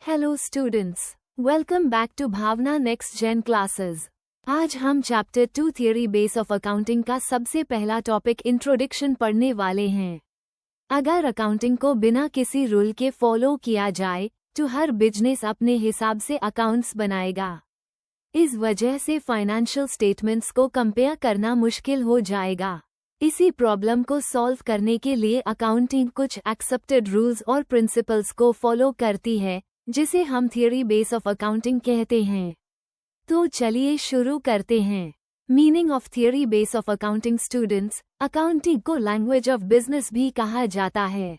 Hello students, welcome back to Bhavna next gen classes. आज हम chapter 2 theory base of accounting का सबसे पहला टॉपिक इंट्रोडक्शन पढ़ने वाले हैं। अगर अकाउंटिंग को बिना किसी रूल के फॉलो किया जाए तो हर बिजनेस अपने हिसाब से अकाउंट्स बनाएगा। इस वजह से फाइनेंशियल स्टेटमेंट्स को कंपेयर करना मुश्किल हो जाएगा। इसी प्रॉब्लम को सॉल्व करने के लिए अकाउंटिंग कुछ एक्सेप्टेड रूल्स और प्रिंसिपल्स को फॉलो करती है, जिसे हम थियरी बेस ऑफ अकाउंटिंग कहते हैं। तो चलिए शुरू करते हैं। Meaning of theory base of accounting students, accounting को लैंग्वेज ऑफ बिजनेस भी कहा जाता है।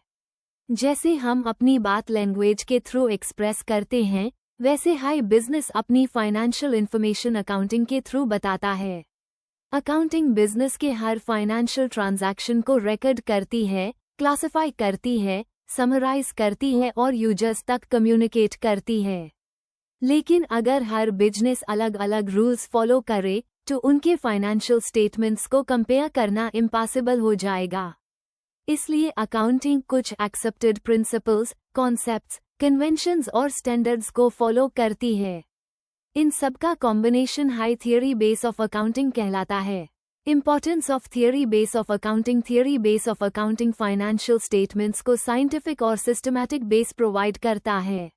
जैसे हम अपनी बात लैंग्वेज के थ्रू एक्सप्रेस करते हैं, वैसे हाई बिजनेस अपनी फाइनेंशियल इंफॉर्मेशन अकाउंटिंग के थ्रू बताता है। अकाउंटिंग बिजनेस के हर फाइनेंशियल ट्रांजैक्शन को रिकॉर्ड करती है, क्लासिफाई करती है, समराइज करती है और यूजर्स तक कम्युनिकेट करती है। लेकिन अगर हर बिजनेस अलग अलग रूल्स फॉलो करे तो उनके फाइनेंशियल स्टेटमेंट्स को कंपेयर करना इम्पॉसिबल हो जाएगा। इसलिए अकाउंटिंग कुछ एक्सेप्टेड प्रिंसिपल्स, कॉन्सेप्ट्स, कन्वेंशंस और स्टैंडर्ड्स को फॉलो करती है। इन सबका combination high theory base of accounting कहलाता है। Importance of theory base of accounting. Theory base of accounting financial statements को साइंटिफिक और सिस्टमैटिक बेस प्रोवाइड करता है।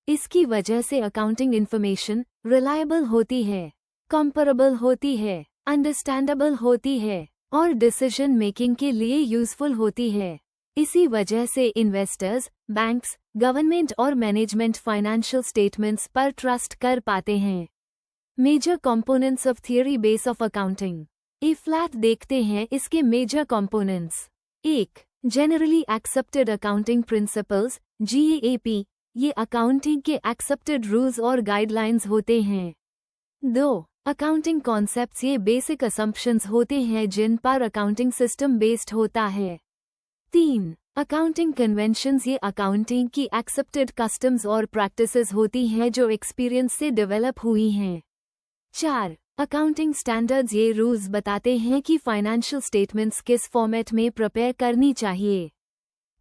इसकी वजह से अकाउंटिंग इन्फॉर्मेशन रिलायबल होती है, कंपेरेबल होती है, अंडरस्टैंडेबल होती है और डिसीजन मेकिंग के लिए यूजफुल होती है। इसी वजह से इन्वेस्टर्स, बैंक्स, गवर्नमेंट और मैनेजमेंट फाइनेंशियल स्टेटमेंट्स पर ट्रस्ट कर पाते हैं। Major components of theory base of accounting. ए फ्लैट देखते हैं इसके major components. 1. Generally accepted accounting principles (GAAP). ये अकाउंटिंग के एक्सेप्टेड रूल्स और गाइडलाइंस होते हैं। 2. Accounting concepts. ये बेसिक असम्पशंस होते हैं जिन पर अकाउंटिंग सिस्टम बेस्ड होता है। 3. Accounting conventions. ये अकाउंटिंग की एक्सेप्टेड कस्टम्स और प्रैक्टिसेस होती हैं जो एक्सपीरियंस से डेवलप हुई हैं। 4. Accounting standards. ये रूल्स बताते हैं कि फाइनेंशियल स्टेटमेंट्स किस फॉर्मेट में प्रिपेयर करनी चाहिए।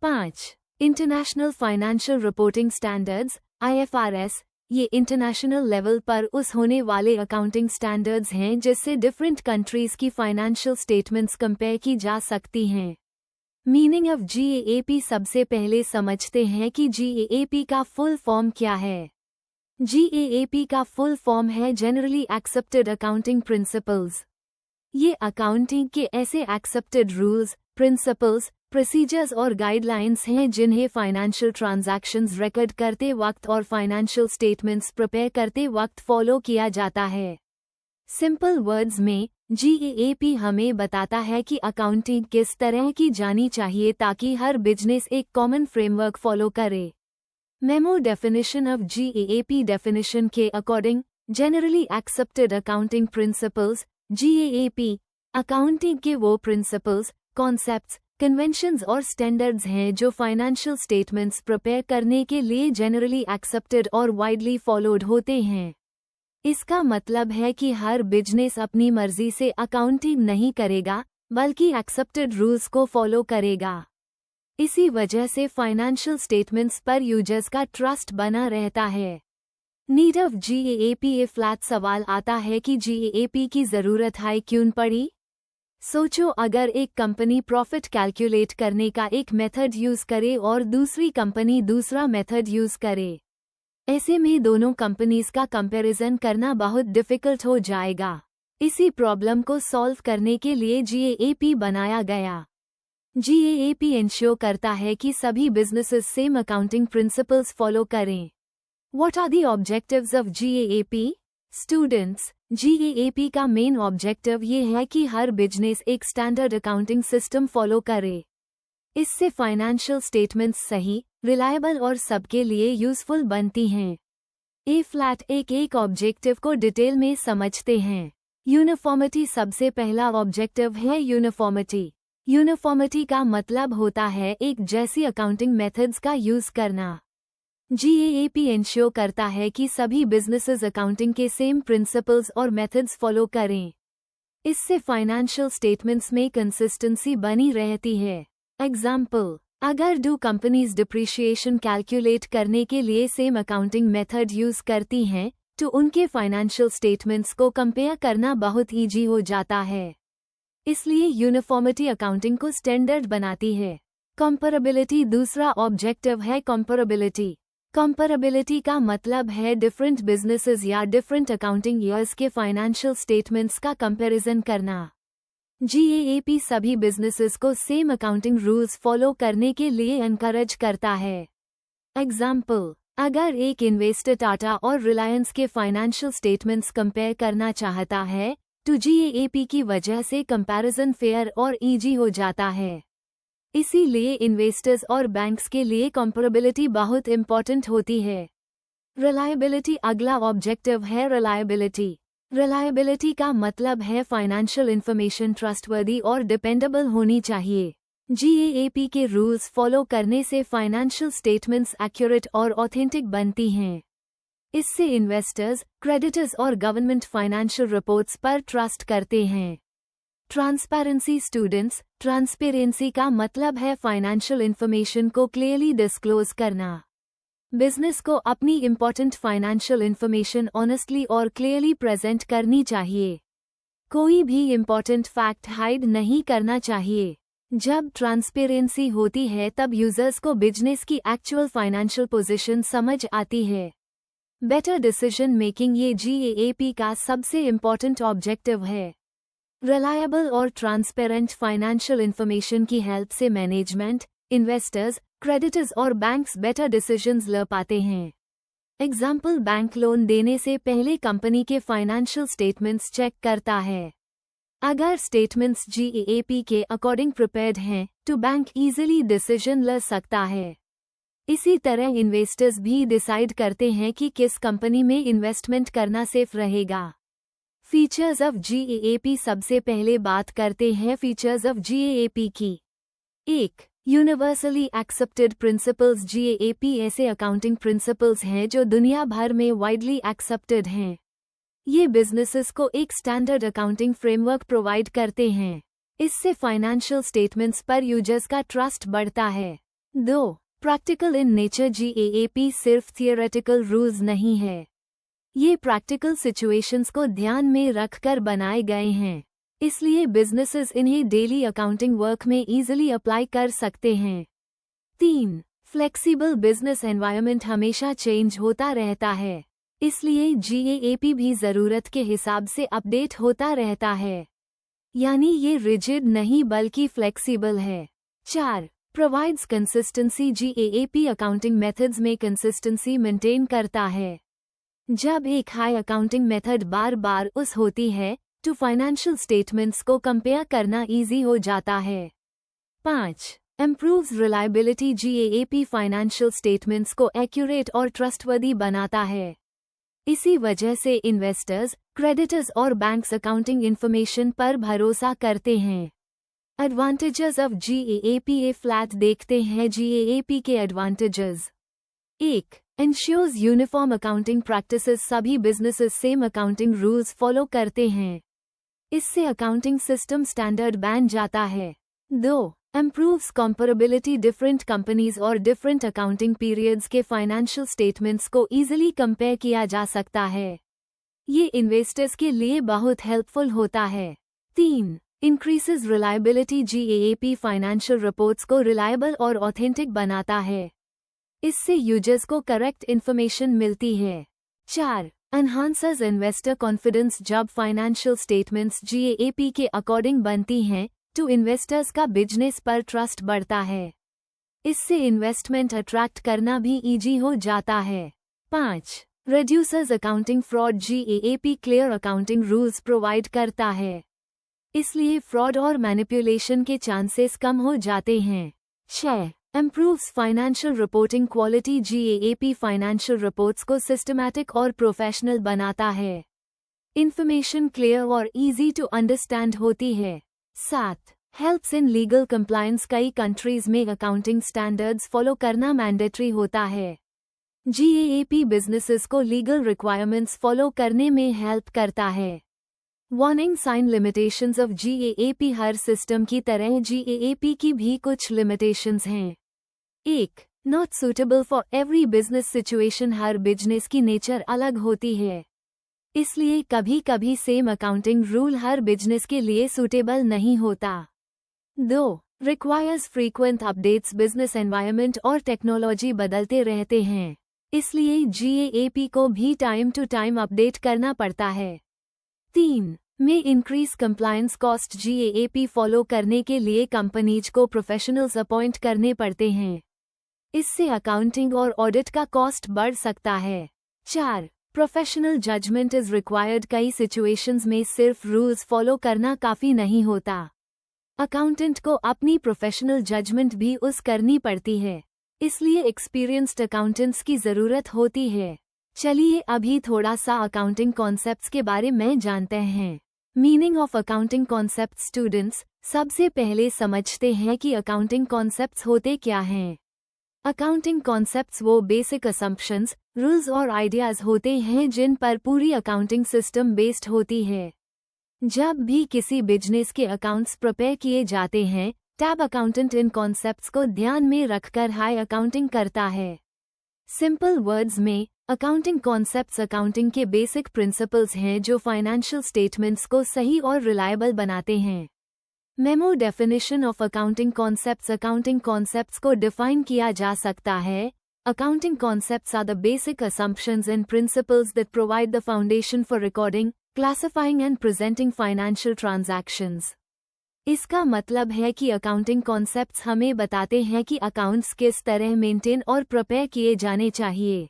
5. International financial reporting standards (IFRS). ये इंटरनेशनल लेवल पर उस होने वाले अकाउंटिंग स्टैंडर्ड्स हैं जिससे डिफरेंट कंट्रीज की फाइनेंशियल स्टेटमेंट्स कंपेयर की जा सकती हैं। Meaning of GAAP। सबसे पहले समझते हैं कि GAAP का फुल फॉर्म क्या है। GAAP का फुल फॉर्म है जनरली एक्सेप्टेड अकाउंटिंग प्रिंसिपल्स। ये अकाउंटिंग के ऐसे एक्सेप्टेड रूल्स, प्रिंसिपल्स, प्रोसीजर्स और गाइडलाइंस हैं जिन्हें फाइनेंशियल ट्रांजैक्शंस रिकॉर्ड करते वक्त और फाइनेंशियल स्टेटमेंट्स प्रिपेयर करते वक्त फॉलो किया जाता है। सिंपल वर्ड्स में, GAAP हमें बताता है कि अकाउंटिंग किस तरह की जानी चाहिए ताकि हर बिजनेस एक कॉमन फ्रेमवर्क फॉलो करे। Memo definition of GAAP। Definition के according, generally accepted accounting principles (GAAP) accounting के वो प्रिंसिपल्स, कॉन्सेप्ट्स, कन्वेंशंस और स्टैंडर्ड्स हैं जो फाइनेंशियल स्टेटमेंट्स प्रिपेयर करने के लिए जनरली एक्सेप्टेड और वाइडली फॉलोड होते हैं। इसका मतलब है कि हर बिजनेस अपनी मर्जी से अकाउंटिंग नहीं करेगा, बल्कि एक्सेप्टेड रूल्स को फॉलो करेगा। इसी वजह से फाइनेंशियल स्टेटमेंट्स पर यूजर्स का ट्रस्ट बना रहता है। Need of GAAP। A flat सवाल आता है कि GAAP की ज़रूरत है क्यों पड़ी। सोचो अगर एक कंपनी प्रॉफिट कैलकुलेट करने का एक मेथड यूज़ करे और दूसरी कंपनी दूसरा मेथड यूज़ करे। ऐसे में दोनों कंपनीज का कंपैरिजन करना बहुत डिफिकल्ट हो जाएगा। इसी प्रॉब्लम को सॉल्व करने के लिए GAAP बनाया गया। GAAP इंश्योर करता है कि सभी businesses same accounting principles follow करें। What are the objectives of GAAP? Students, GAAP का मेन ऑब्जेक्टिव ये है कि हर बिजनेस एक स्टैंडर्ड अकाउंटिंग सिस्टम फॉलो करे। इससे फाइनेंशियल स्टेटमेंट्स सही, रिलायबल और सबके लिए यूजफुल बनती हैं। ए फ्लैट एक ऑब्जेक्टिव को डिटेल में समझते हैं। यूनिफॉर्मिटी। सबसे पहला ऑब्जेक्टिव है यूनिफॉर्मिटी। यूनिफॉर्मिटी का मतलब होता है एक जैसी अकाउंटिंग मेथड्स का यूज करना। GAAP इंश्योर करता है कि सभी बिजनेसेस अकाउंटिंग के सेम प्रिंसिपल्स और मेथड्स फॉलो करें। इससे फाइनेंशियल स्टेटमेंट्स में कंसिस्टेंसी बनी रहती है। एग्जाम्पल, अगर दो कंपनीज डिप्रिशिएशन कैलकुलेट करने के लिए सेम अकाउंटिंग मेथड यूज करती हैं, तो उनके फाइनेंशियल स्टेटमेंट्स को कंपेयर करना बहुत ईजी हो जाता है। इसलिए यूनिफॉर्मिटी अकाउंटिंग को स्टैंडर्ड बनाती है। कंपैरेबिलिटी दूसरा ऑब्जेक्टिव है कंपैरेबिलिटी। कंपैरेबिलिटी का मतलब है डिफरेंट बिजनेसेस या डिफरेंट अकाउंटिंग ईयर्स के फाइनेंशियल स्टेटमेंट्स का कंपैरिजन करना। GAAP सभी बिजनेसेस को सेम अकाउंटिंग रूल्स फॉलो करने के लिए एनकरेज करता है। एग्जाम्पल, अगर एक इन्वेस्टर टाटा और रिलायंस के फाइनेंशियल स्टेटमेंट्स कंपेयर करना चाहता है, तो GAAP की वजह से कंपैरिजन फेयर और ईजी हो जाता है। इसीलिए इन्वेस्टर्स और बैंक्स के लिए कंपैरेबिलिटी बहुत इंपॉर्टेंट होती है। रिलायबिलिटी अगला ऑब्जेक्टिव है रिलायबिलिटी। रिलायबिलिटी का मतलब है फाइनेंशियल इंफॉर्मेशन ट्रस्टवर्दी और डिपेंडेबल होनी चाहिए। GAAP के रूल्स फॉलो करने से फाइनेंशियल स्टेटमेंट्स एक्यूरेट और ऑथेंटिक बनती हैं। इससे इन्वेस्टर्स, क्रेडिटर्स और गवर्नमेंट फाइनेंशियल रिपोर्ट्स पर ट्रस्ट करते हैं। ट्रांसपेरेंसी स्टूडेंट्स, ट्रांसपेरेंसी का मतलब है फाइनेंशियल इंफॉर्मेशन को क्लियरली डिस्क्लोज करना। बिजनेस को अपनी इंपॉर्टेंट फाइनेंशियल इंफॉर्मेशन ऑनेस्टली और क्लियरली प्रेजेंट करनी चाहिए। कोई भी इंपॉर्टेंट फैक्ट हाइड नहीं करना चाहिए। जब ट्रांसपेरेंसी होती है तब यूजर्स को बिजनेस की एक्चुअल फाइनेंशियल पोजीशन समझ आती है। बेटर डिसीजन मेकिंग ये GAAP का सबसे इम्पोर्टेंट ऑब्जेक्टिव है। रिलायबल और ट्रांसपेरेंट फाइनेंशियल इंफॉर्मेशन की हेल्प से मैनेजमेंट, इन्वेस्टर्स, क्रेडिटर्स और बैंक्स बेटर डिसीजंस ले पाते हैं। एग्जाम्पल, बैंक लोन देने से पहले कंपनी के फाइनेंशियल स्टेटमेंट्स चेक करता है। अगर स्टेटमेंट्स GAAP के अकॉर्डिंग प्रिपेयर्ड हैं, तो बैंक इजीली डिसीजन ले सकता है। इसी तरह इन्वेस्टर्स भी डिसाइड करते हैं कि किस कंपनी में इन्वेस्टमेंट करना सेफ रहेगा। फीचर्स ऑफ GAAP सबसे पहले बात करते हैं फीचर्स ऑफ GAAP की। 1. Universally accepted principles. GAAP ऐसे अकाउंटिंग प्रिंसिपल्स हैं जो दुनिया भर में वाइडली एक्सेप्टेड हैं। ये बिजनेसेस को एक स्टैंडर्ड अकाउंटिंग फ्रेमवर्क प्रोवाइड करते हैं। इससे फाइनेंशियल स्टेटमेंट्स पर यूजर्स का ट्रस्ट बढ़ता है। 2. Practical in nature. GAAP सिर्फ थियोरेटिकल रूल्स नहीं है, ये प्रैक्टिकल सिचुएशंस को ध्यान में रखकर बनाए गए हैं। इसलिए बिजनेसेस इन्हें डेली अकाउंटिंग वर्क में इजीली अप्लाई कर सकते हैं। 3. फ्लेक्सिबल बिजनेस एनवायरनमेंट हमेशा चेंज होता रहता है, इसलिए GAAP भी ज़रूरत के हिसाब से अपडेट होता रहता है। यानी ये रिजिड नहीं बल्कि फ्लेक्सिबल है। 4. Provides consistency. GAAP accounting methods में कंसिस्टेंसी मेंटेन करता है। जब एक हाई अकाउंटिंग मेथड बार बार उस होती है, तो फाइनेंशियल स्टेटमेंट्स को कंपेयर करना इजी हो जाता है। 5. Improves reliability. GAAP financial statements को एक्यूरेट और ट्रस्टवर्दी बनाता है। इसी वजह से इन्वेस्टर्स, क्रेडिटर्स और बैंक्स अकाउंटिंग इंफॉर्मेशन पर भरोसा करते हैं। Advantages of GAAP। फ्लैट देखते हैं GAAP के advantages. 1. Ensures uniform accounting practices. सभी businesses same accounting rules follow करते हैं। इससे अकाउंटिंग सिस्टम स्टैंडर्ड बन जाता है। 2. इम्प्रूव्स कंपैरेबिलिटी। डिफरेंट कंपनीज और डिफरेंट अकाउंटिंग पीरियड्स के फाइनेंशियल स्टेटमेंट्स को इजीली कंपेयर किया जा सकता है। ये इन्वेस्टर्स के लिए बहुत हेल्पफुल होता है। 3. Increases reliability. GAAP financial reports को रिलायबल और ऑथेंटिक बनाता है। इससे यूजर्स को करेक्ट इन्फॉर्मेशन मिलती है। 4. Enhances investor confidence. जब फाइनेंशियल स्टेटमेंट्स GAAP के अकॉर्डिंग बनती हैं, तो इन्वेस्टर्स का बिजनेस पर ट्रस्ट बढ़ता है। इससे इन्वेस्टमेंट अट्रैक्ट करना भी इजी हो जाता है। 5. Reduces accounting fraud. GAAP clear accounting rules provide करता है, इसलिए फ्रॉड और मैनिपुलेशन के चांसेस कम हो जाते हैं। 6. Improves financial reporting quality. GAAP financial reports को सिस्टमैटिक और प्रोफेशनल बनाता है। इंफॉर्मेशन क्लियर और इजी टू अंडरस्टैंड होती है। 7. Helps in legal compliance. कई कंट्रीज में अकाउंटिंग स्टैंडर्ड्स फॉलो करना मैंडेटरी होता है। GAAP बिजनेसेस को लीगल रिक्वायरमेंट्स फॉलो करने में हेल्प करता है। Warning sign limitations of GAAP। हर सिस्टम की तरह GAAP की भी कुछ लिमिटेशंस हैं। 1. Not suitable for every business situation. हर बिजनेस की नेचर अलग होती है, इसलिए कभी कभी सेम अकाउंटिंग रूल हर बिजनेस के लिए सूटेबल नहीं होता। 2. Requires frequent updates. Business environment और टेक्नोलॉजी बदलते रहते हैं, इसलिए GAAP को भी टाइम टू टाइम अपडेट करना पड़ता है। 3. में increase compliance cost. GAAP follow करने के लिए कंपनीज को प्रोफेशनल्स अपॉइंट करने पड़ते हैं, इससे अकाउंटिंग और ऑडिट का कॉस्ट बढ़ सकता है। 4. Professional judgment is required. कई सिचुएशंस में सिर्फ रूल्स फॉलो करना काफी नहीं होता, अकाउंटेंट को अपनी प्रोफेशनल जजमेंट भी यूज करनी पड़ती है, इसलिए एक्सपीरियंस्ड अकाउंटेंट्स की जरूरत होती है। चलिए अभी थोड़ा सा अकाउंटिंग कॉन्सेप्ट्स के बारे में जानते हैं। Meaning of accounting concept. Students, सबसे पहले समझते हैं कि अकाउंटिंग कॉन्सेप्ट्स होते क्या हैं। अकाउंटिंग कॉन्सेप्ट्स वो बेसिक असम्पशंस, रूल्स और आइडियाज होते हैं जिन पर पूरी अकाउंटिंग सिस्टम बेस्ड होती है। जब भी किसी बिजनेस के अकाउंट्स प्रिपेयर किए जाते हैं, टैब अकाउंटेंट इन कॉन्सेप्ट्स को ध्यान में रखकर हाई अकाउंटिंग करता है। सिंपल वर्ड्स में, अकाउंटिंग कॉन्सेप्ट्स अकाउंटिंग के बेसिक प्रिंसिपल्स हैं जो फाइनेंशियल स्टेटमेंट्स को सही और रिलायबल बनाते हैं। Memo definition of accounting concepts. Accounting concepts को डिफाइन किया जा सकता है। Accounting concepts are the basic assumptions and principles that provide the foundation for recording, classifying and presenting financial transactions. इसका मतलब है कि अकाउंटिंग कॉन्सेप्ट्स हमें बताते हैं कि अकाउंट्स किस तरह मेंटेन और प्रिपेयर किए जाने चाहिए।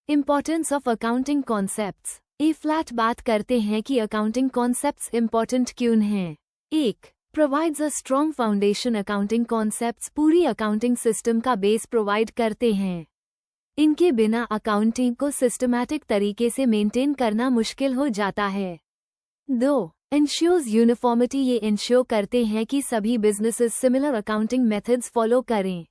Importance of accounting concepts. A flat बात करते हैं कि अकाउंटिंग कॉन्सेप्ट्स इंपॉर्टेंट क्यों हैं। 1. Provides a strong foundation. Accounting concepts पूरी अकाउंटिंग सिस्टम का बेस प्रोवाइड करते हैं, इनके बिना अकाउंटिंग को सिस्टमैटिक तरीके से मेंटेन करना मुश्किल हो जाता है। 2. Ensures uniformity. ये इंश्योर करते हैं कि सभी businesses similar accounting methods follow करें,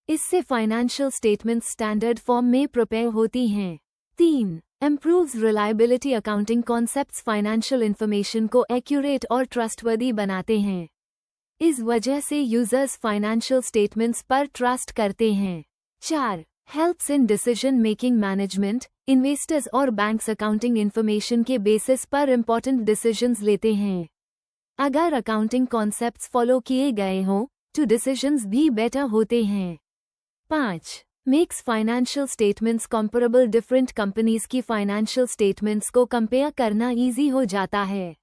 इससे फाइनेंशियल स्टेटमेंट्स स्टैंडर्ड फॉर्म में प्रिपेयर होती हैं। 3. Improves reliability. Accounting concepts financial information को एक्यूरेट और ट्रस्टवर्दी बनाते हैं, इस वजह से यूजर्स फाइनेंशियल स्टेटमेंट्स पर ट्रस्ट करते हैं। 4. Helps in decision making management. Investors और बैंक्स अकाउंटिंग इन्फॉर्मेशन के बेसिस पर इम्पोर्टेंट डिसीजंस लेते हैं। अगर अकाउंटिंग कॉन्सेप्ट्स फॉलो किए गए हों तो डिसीजंस भी बेटर होते हैं। 5. Makes financial statements comparable. Different companies की फाइनेंशियल स्टेटमेंट्स को कंपेयर करना इजी हो जाता है,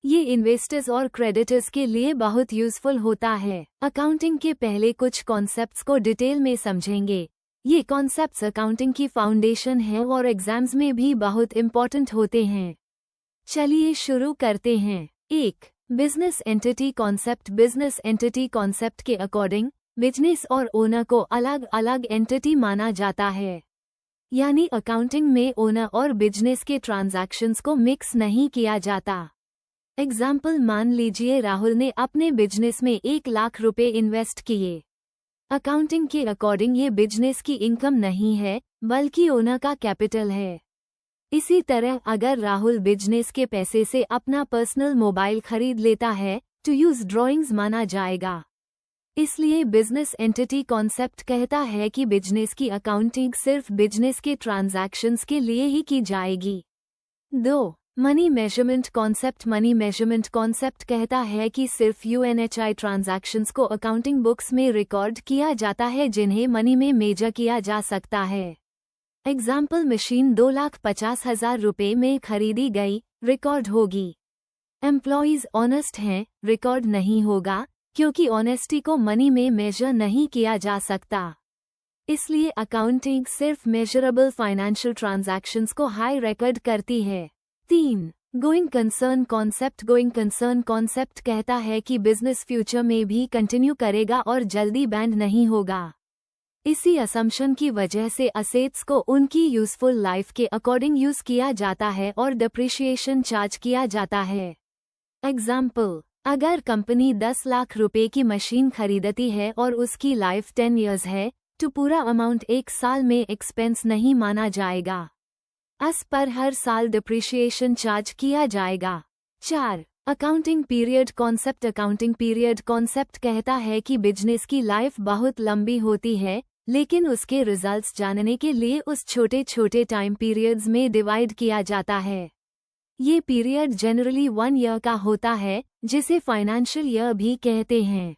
ये इन्वेस्टर्स और क्रेडिटर्स के लिए बहुत यूजफुल होता है। अकाउंटिंग के पहले कुछ कॉन्सेप्ट्स को डिटेल में समझेंगे। ये कॉन्सेप्ट्स अकाउंटिंग की फाउंडेशन है और एग्जाम्स में भी बहुत इम्पोर्टेंट होते हैं। चलिए शुरू करते हैं। 1. Business entity concept. Business entity concept के अकॉर्डिंग बिजनेस और ओनर को अलग अलग एंटिटी माना जाता है, यानी अकाउंटिंग में ओनर और बिजनेस के ट्रांजैक्शंस को मिक्स नहीं किया जाता। एग्जाम्पल, मान लीजिए राहुल ने अपने बिजनेस में 1 लाख रुपए इन्वेस्ट किए। अकाउंटिंग के अकॉर्डिंग ये बिजनेस की इनकम नहीं है बल्कि ओनर का कैपिटल है। इसी तरह अगर राहुल बिजनेस के पैसे से अपना पर्सनल मोबाइल खरीद लेता है तो यूज ड्रॉइंग्स माना जाएगा। इसलिए बिजनेस एंटिटी कॉन्सेप्ट कहता है कि बिजनेस की अकाउंटिंग सिर्फ बिजनेस के ट्रांजैक्शंस के लिए ही की जाएगी। 2. Money measurement concept. Money measurement concept कहता है कि सिर्फ UNHI ट्रांजैक्शंस को अकाउंटिंग बुक्स में रिकॉर्ड किया जाता है जिन्हें मनी में मेजर किया जा सकता है। एग्जाम्पल, मशीन 2,50,000 रुपए में खरीदी गई, रिकॉर्ड होगी। एम्प्लॉइज ऑनेस्ट हैं, रिकॉर्ड नहीं होगा क्योंकि ऑनेस्टी को मनी में मेजर नहीं किया जा सकता। इसलिए अकाउंटिंग सिर्फ मेजरेबल फाइनेंशियल ट्रांजैक्शंस को हाई रिकॉर्ड करती है। 3. Going concern concept. Going concern concept कहता है कि बिजनेस फ्यूचर में भी कंटिन्यू करेगा और जल्दी बैंड नहीं होगा। इसी असम्पशन की वजह से असेट्स को उनकी यूजफुल लाइफ के अकॉर्डिंग यूज किया जाता है और डिप्रिशिएशन चार्ज किया जाता है। एग्जाम्पल, अगर कंपनी 10 लाख रुपए की मशीन खरीदती है और उसकी लाइफ 10 इयर्स है तो पूरा अमाउंट 1 साल में एक्सपेंस नहीं माना जाएगा, इस पर हर साल डिप्रिशिएशन चार्ज किया जाएगा। 4. अकाउंटिंग पीरियड कॉन्सेप्ट कहता है कि बिजनेस की लाइफ बहुत लंबी होती है, लेकिन उसके रिजल्ट्स जानने के लिए उस छोटे छोटे टाइम पीरियड्स में डिवाइड किया जाता है। ये पीरियड जनरली 1 ईयर का होता है, जिसे फाइनेंशियल ईयर भी कहते हैं।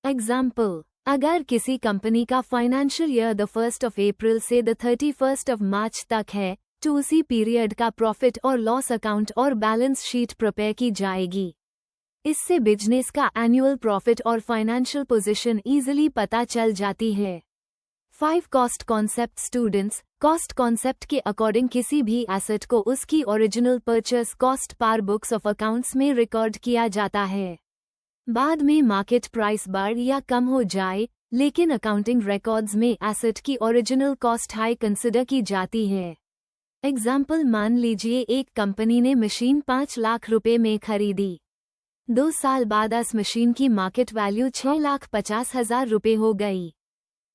एग्जाम्पल, अगर किसी कंपनी का फाइनेंशियल ईयर द 1 अप्रैल से द 31 मार्च तक है, तो उसी पीरियड का प्रॉफिट और लॉस अकाउंट और बैलेंस शीट प्रिपेयर की जाएगी। इससे बिजनेस का एनुअल प्रॉफिट और फाइनेंशियल पोजीशन इजीली पता चल जाती है। 5 cost concept students, cost concept के अकॉर्डिंग किसी भी एसेट को उसकी original purchase cost per books of accounts में रिकॉर्ड किया जाता है। बाद में मार्केट प्राइस बढ़ या कम हो जाए, लेकिन अकाउंटिंग रिकॉर्ड्स में एसेट की ओरिजिनल कॉस्ट हाई कंसिडर की जाती है। एग्जाम्पल, मान लीजिए एक कंपनी ने मशीन 5 लाख रुपए में खरीदी। 2 साल बाद इस मशीन की मार्केट वैल्यू 6,50,000 रुपए हो गई,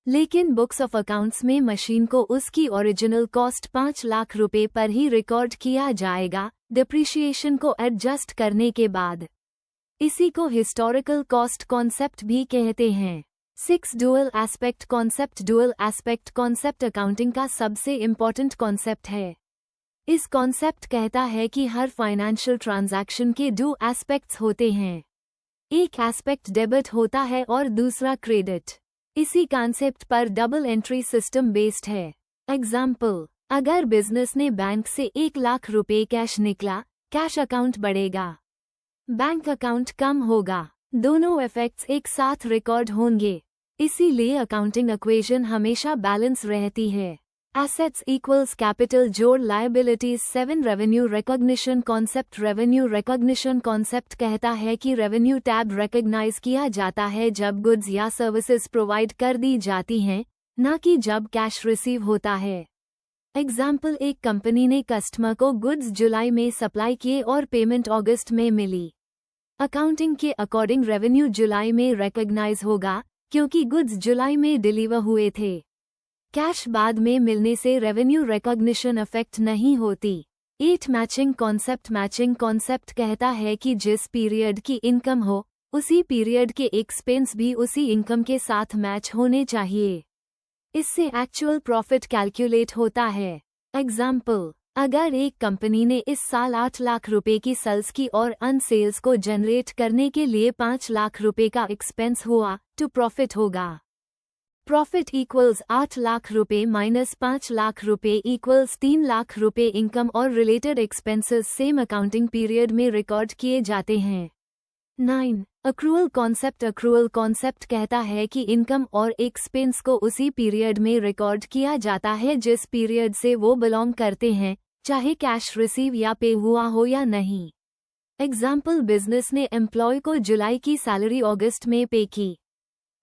लेकिन बुक्स ऑफ अकाउंट्स में मशीन को उसकी ओरिजिनल कॉस्ट 5 लाख रुपए पर ही रिकॉर्ड किया जाएगा, डिप्रिशिएशन को एडजस्ट करने के बाद। इसी को हिस्टोरिकल कॉस्ट कॉन्सेप्ट भी कहते हैं। 6 डुअल एस्पेक्ट कॉन्सेप्ट अकाउंटिंग का सबसे इम्पोर्टेंट कॉन्सेप्ट है। इस कॉन्सेप्ट कहता है कि हर फाइनेंशियल ट्रांजैक्शन के 2 एस्पेक्ट्स होते हैं। एक एस्पेक्ट डेबिट होता है और दूसरा क्रेडिट। इसी कॉन्सेप्ट पर डबल एंट्री सिस्टम बेस्ड है। एग्जाम्पल, अगर बिजनेस ने बैंक से 1 लाख रुपए कैश निकला, कैश अकाउंट बढ़ेगा, बैंक अकाउंट कम होगा। दोनों इफेक्ट्स एक साथ रिकॉर्ड होंगे, इसीलिए अकाउंटिंग इक्वेशन हमेशा बैलेंस रहती है। एसेट्स इक्वल्स कैपिटल जोड़ लायबिलिटीज। 7 रेवेन्यू रिकॉग्निशन कॉन्सेप्ट कहता है कि रेवेन्यू टैब रिकॉग्नाइज किया जाता है जब गुड्स या सर्विसेज प्रोवाइड कर दी जाती हैं, न कि जब कैश रिसीव होता है। एग्जाम्पल, एक कंपनी ने कस्टमर को गुड्स जुलाई में सप्लाई किए और पेमेंट अगस्त में मिली। अकाउंटिंग के अकॉर्डिंग रेवेन्यू जुलाई में रिकॉग्नाइज होगा, क्योंकि गुड्स जुलाई में डिलीवर हुए थे। कैश बाद में मिलने से रेवेन्यू रिकॉग्निशन इफेक्ट नहीं होती। 8 मैचिंग कॉन्सेप्ट कहता है कि जिस पीरियड की इनकम हो, उसी पीरियड के एक्सपेंस भी उसी इनकम के साथ मैच होने चाहिए। इससे एक्चुअल प्रॉफिट कैलकुलेट होता है। एग्जाम्पल, अगर एक कंपनी ने इस साल 8 लाख रुपए की सेल्स की और अन सेल्स को जनरेट करने के लिए 5 लाख रुपए का एक्सपेंस हुआ, तो प्रॉफिट होगा। प्रॉफिट इक्वल्स 8 लाख रुपए माइनस 5 लाख रुपए इक्वल्स 3 लाख रुपए। इनकम और related expenses same accounting period में रिकॉर्ड किए जाते हैं। 9 अक्रूअल कॉन्सेप्ट कहता है कि इनकम और एक्सपेंस को उसी पीरियड में रिकॉर्ड किया जाता है जिस पीरियड से वो बिलोंग करते हैं, चाहे कैश रिसीव या पे हुआ हो या नहीं। एग्जाम्पल, बिजनेस ने एम्प्लॉय को जुलाई की सैलरी अगस्त में पे की।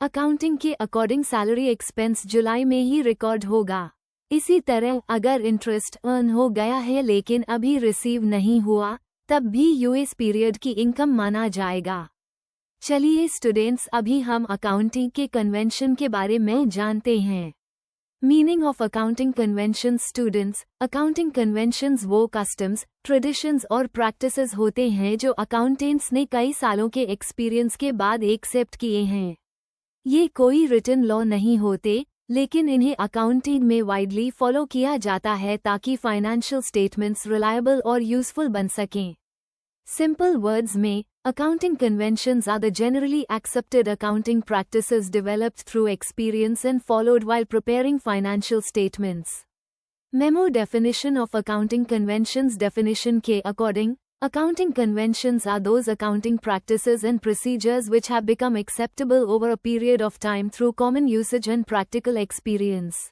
अकाउंटिंग के अकॉर्डिंग सैलरी एक्सपेंस जुलाई में ही रिकॉर्ड होगा। इसी तरह अगर इंटरेस्ट अर्न हो गया है लेकिन अभी रिसीव नहीं हुआ, तब भी यूएस पीरियड की इनकम माना जाएगा। चलिए स्टूडेंट्स, अभी हम अकाउंटिंग के कन्वेंशन के बारे में जानते हैं। Meaning of accounting conventions. Students, accounting conventions वो कस्टम्स, ट्रेडिशंस और प्रैक्टिसेस होते हैं जो अकाउंटेंट्स ने कई सालों के एक्सपीरियंस के बाद एक्सेप्ट किए हैं। ये कोई रिटन लॉ नहीं होते, लेकिन इन्हें अकाउंटिंग में वाइडली फॉलो किया जाता है ताकि फाइनेंशियल स्टेटमेंट्स रिलायबल और यूजफुल बन सकें। सिंपल वर्ड्स में, accounting conventions are the generally accepted accounting practices developed through experience and followed while preparing financial statements. Memo definition of accounting conventions. Definition के according, accounting conventions are those accounting practices and procedures which have become acceptable over a period of time through common usage and practical experience.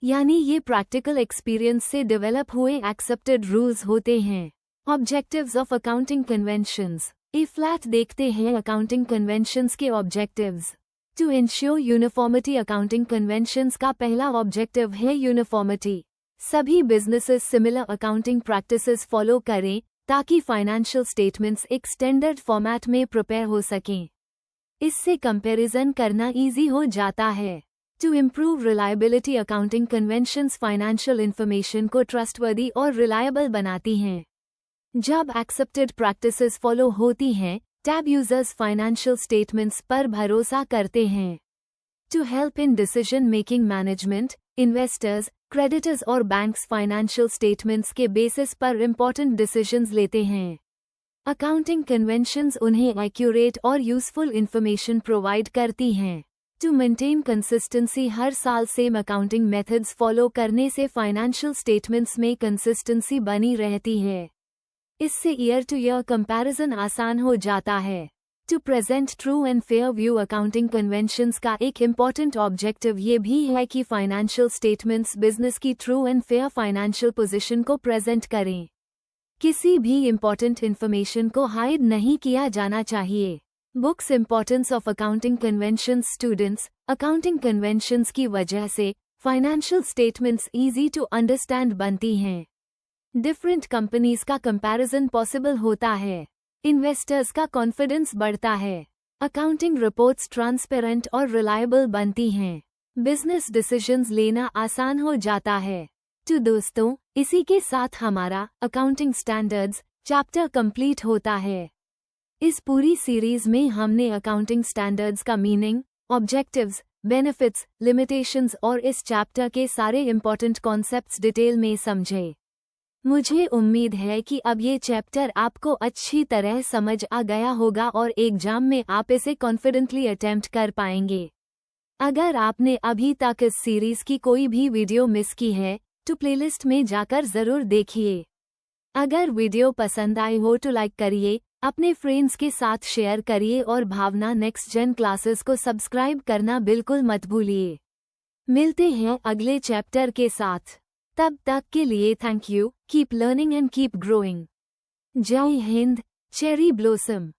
यानी ये practical experience से develop हुए accepted rules होते हैं। Objectives of accounting conventions. ए फ्लैट देखते हैं अकाउंटिंग कन्वेंशंस के objectives. To ensure uniformity. Accounting conventions का पहला ऑब्जेक्टिव है यूनिफॉर्मिटी। सभी businesses similar accounting practices follow करें ताकि फाइनेंशियल स्टेटमेंट्स एक स्टैंडर्ड फॉर्मेट में प्रिपेयर हो सकें। इससे कंपैरिजन करना इजी हो जाता है। To improve reliability. Accounting conventions financial information को ट्रस्टवर्दी और रिलायबल बनाती हैं। जब एक्सेप्टेड प्रैक्टिसेस फॉलो होती हैं, टैब यूजर्स फाइनेंशियल स्टेटमेंट्स पर भरोसा करते हैं। To help in decision making management, investors, creditors और बैंक्स फाइनेंशियल स्टेटमेंट्स के बेसिस पर इम्पोर्टेंट डिसीजंस लेते हैं। अकाउंटिंग कन्वेंशंस उन्हें एक्यूरेट और यूजफुल इंफॉर्मेशन प्रोवाइड करती हैं। टू मेंटेन कंसिस्टेंसी, हर साल सेम अकाउंटिंग मेथड्स फॉलो करने से फाइनेंशियल स्टेटमेंट्स में कंसिस्टेंसी बनी रहती है। इससे ईयर टू ईयर कंपैरिजन आसान हो जाता है। To present true and fair view, accounting conventions का एक इम्पॉर्टेंट ऑब्जेक्टिव ये भी है कि फाइनेंशियल स्टेटमेंट्स बिजनेस की true and fair financial position को प्रेजेंट करें। किसी भी इम्पॉर्टेंट इन्फॉर्मेशन को हाइड नहीं किया जाना चाहिए। Books importance of accounting conventions, students, accounting conventions की वजह से financial statements easy to understand बनती हैं। डिफरेंट कंपनीज का कंपैरिजन पॉसिबल होता है। इन्वेस्टर्स का कॉन्फिडेंस बढ़ता है। अकाउंटिंग रिपोर्ट्स ट्रांसपेरेंट और रिलायबल बनती हैं। बिजनेस डिसीजंस लेना आसान हो जाता है। तो दोस्तों, इसी के साथ हमारा अकाउंटिंग स्टैंडर्ड्स चैप्टर कंप्लीट होता है। इस पूरी सीरीज में हमने अकाउंटिंग स्टैंडर्ड्स का मीनिंग, ऑब्जेक्टिव्स, बेनिफिट्स, लिमिटेशंस और इस चैप्टर के सारे इम्पोर्टेंट कॉन्सेप्ट्स डिटेल में समझे। मुझे उम्मीद है कि अब ये चैप्टर आपको अच्छी तरह समझ आ गया होगा और एग्जाम में आप इसे कॉन्फिडेंटली अटेम्प्ट कर पाएंगे। अगर आपने अभी तक इस सीरीज की कोई भी वीडियो मिस की है तो प्लेलिस्ट में जाकर ज़रूर देखिए। अगर वीडियो पसंद आई हो तो लाइक करिए, अपने फ्रेंड्स के साथ शेयर करिए और भावना नेक्स्ट जेन क्लासेस को सब्सक्राइब करना बिल्कुल मत भूलिए। मिलते हैं अगले चैप्टर के साथ। तब तक के लिए thank you, keep learning and keep growing. जय हिंद, चेरी ब्लॉसम।